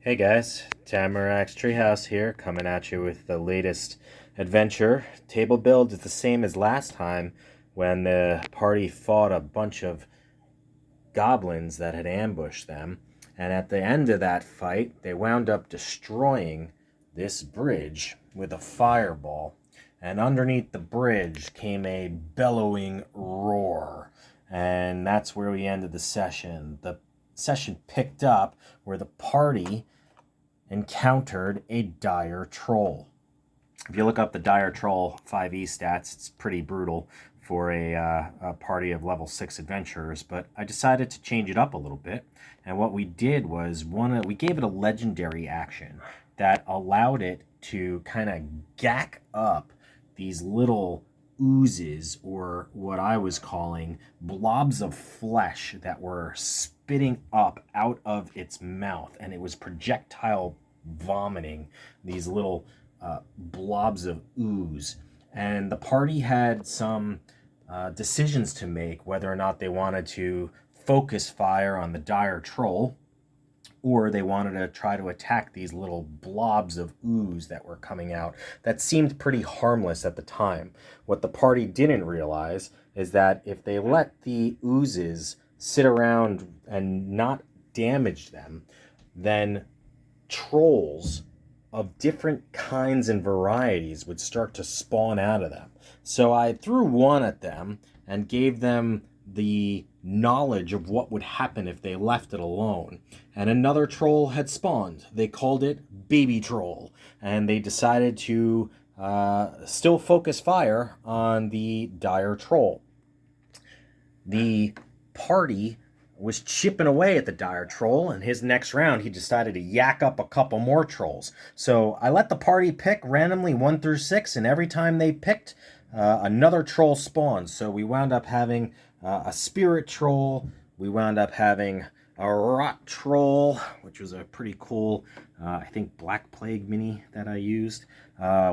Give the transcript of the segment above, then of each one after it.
Hey guys, Tamarac's Treehouse here, coming at you with the latest adventure. Table build is the same as last time when the party fought a bunch of goblins that had ambushed them. And at the end of that fight, they wound up destroying this bridge with a fireball. And underneath the bridge came a bellowing roar. And that's where we ended the session. The session picked up where the party encountered a dire troll. If you look up the dire troll 5e stats, it's pretty brutal for a party of level 6 adventurers, but I decided to change it up a little bit. And what we did was we gave it a legendary action that allowed it to kind of gack up these little oozes, or what I was calling blobs of flesh that were spitting up out of its mouth, and it was projectile vomiting these little blobs of ooze. And the party had some decisions to make, whether or not they wanted to focus fire on the dire troll, or they wanted to try to attack these little blobs of ooze that were coming out that seemed pretty harmless at the time. What the party didn't realize is that if they let the oozes sit around and not damage them, then trolls of different kinds and varieties would start to spawn out of them. So I threw one at them and gave them the knowledge of what would happen if they left it alone. And another troll had spawned. They called it Baby Troll, and they decided to still focus fire on the dire troll. The party was chipping away at the dire troll, and his next round he decided to yak up a couple more trolls. So I let the party pick randomly 1 through 6, and every time they picked, another troll spawned. So we wound up having a spirit troll. We wound up having a rot troll, which was a pretty cool, I think, Black Plague mini that I used.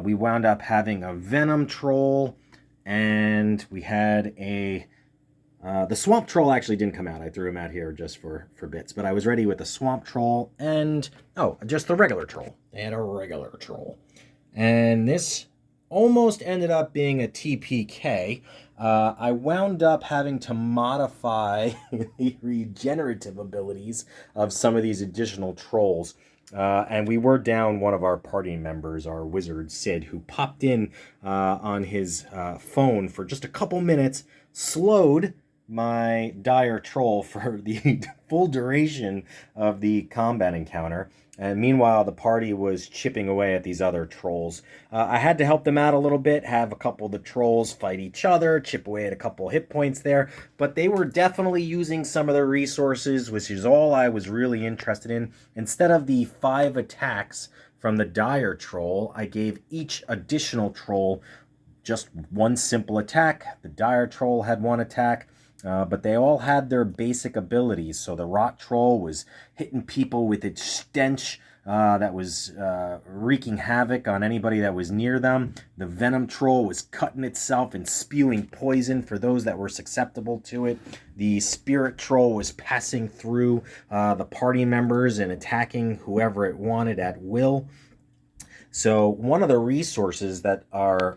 We wound up having a venom troll, and we had a the swamp troll actually didn't come out. I threw him out here just for bits, but I was ready with the swamp troll and, just the regular troll. And a regular troll. And this almost ended up being a TPK. I wound up having to modify the regenerative abilities of some of these additional trolls. And we were down one of our party members, our wizard Sid, who popped in on his phone for just a couple minutes, slowed my dire troll for the full duration of the combat encounter. And meanwhile, the party was chipping away at these other trolls. I had to help them out a little bit, have a couple of the trolls fight each other, chip away at a couple of hit points there. But they were definitely using some of the resources, which is all I was really interested in. Instead of the 5 attacks from the dire troll, I gave each additional troll just one simple attack. The dire troll had 1 attack. But they all had their basic abilities. So the rot troll was hitting people with its stench that was wreaking havoc on anybody that was near them. The venom troll was cutting itself and spewing poison for those that were susceptible to it. The spirit troll was passing through the party members and attacking whoever it wanted at will. So one of the resources that our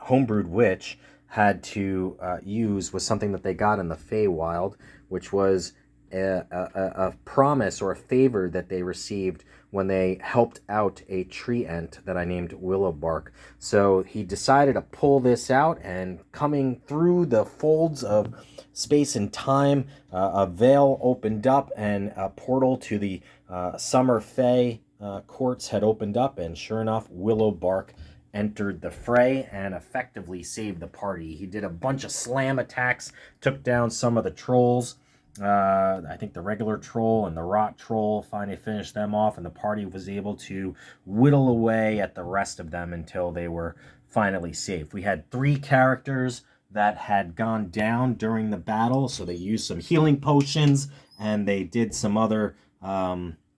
homebrewed witch had to use was something that they got in the Feywild, which was a promise or a favor that they received when they helped out a tree ent that I named Willowbark. So he decided to pull this out, and coming through the folds of space and time, a veil opened up, and a portal to the Summer Fey courts had opened up, and sure enough, Willowbark entered the fray and effectively saved the party. He did a bunch of slam attacks, took down some of the trolls. I think the regular troll and the rot troll finally finished them off, and the party was able to whittle away at the rest of them until they were finally safe. We had 3 characters that had gone down during the battle, so they used some healing potions, and they did some other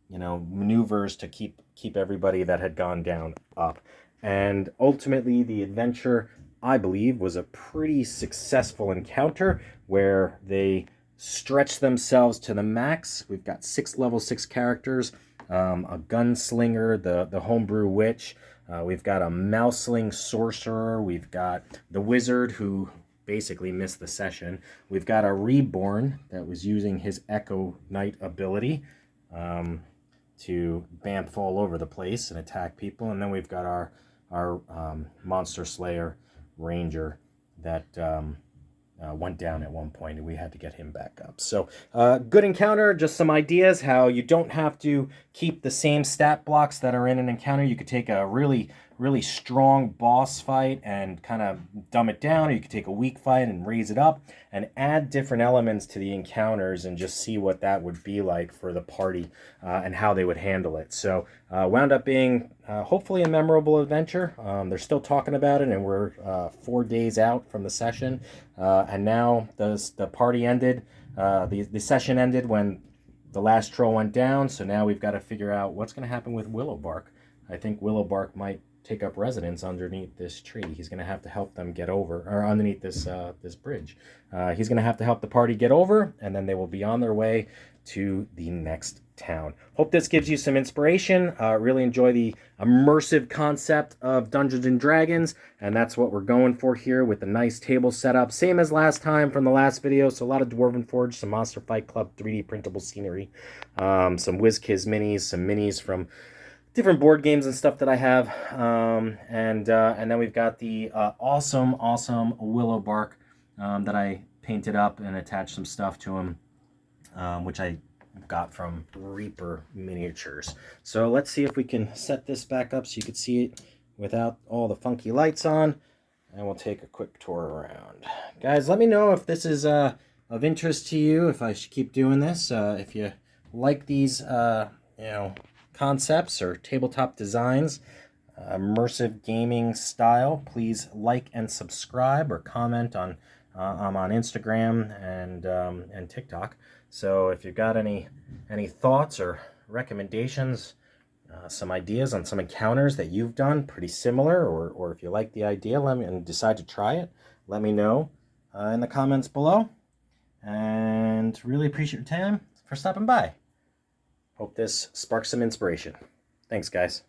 maneuvers to keep everybody that had gone down up. And ultimately, the adventure, I believe, was a pretty successful encounter where they stretched themselves to the max. We've got 6 level 6 characters. a gunslinger, the homebrew witch. We've got a mouseling sorcerer. We've got the wizard who basically missed the session. We've got a reborn that was using his Echo Knight ability to bamf all over the place and attack people. And then we've got our monster slayer ranger that went down at one point, and we had to get him back up. So good encounter. Just some ideas how you don't have to keep the same stat blocks that are in an encounter. You could take a really strong boss fight and kind of dumb it down, or you could take a weak fight and raise it up and add different elements to the encounters and just see what that would be like for the party and how they would handle it. So wound up being hopefully a memorable adventure. They're still talking about it, and we're 4 days out from the session, and now the party ended. The session ended when the last troll went down, so now we've got to figure out what's going to happen with Willowbark. I think Willowbark might take up residence underneath this tree. He's going to have to help them get over, or underneath this this bridge. He's going to have to help the party get over, and then they will be on their way to the next town. Hope this gives you some inspiration. Really enjoy the immersive concept of Dungeons and Dragons, and that's what we're going for here with a nice table setup. Same as last time from the last video, so a lot of Dwarven Forge, some Monster Fight Club 3D printable scenery, some WizKids minis, some minis from different board games and stuff that I have, and then we've got the awesome Willowbark that I painted up and attached some stuff to him, which I got from Reaper Miniatures. So let's see if we can set this back up so you can see it without all the funky lights on, and we'll take a quick tour around. Guys, let me know if this is of interest to you, if I should keep doing this, if you like these concepts or tabletop designs, immersive gaming style. Please like and subscribe, or comment on I'm on Instagram and TikTok. So if you've got any thoughts or recommendations, some ideas on some encounters that you've done pretty similar, or if you like the idea and decide to try it, let me know in the comments below. And really appreciate your time for stopping by. Hope this sparks some inspiration. Thanks, guys.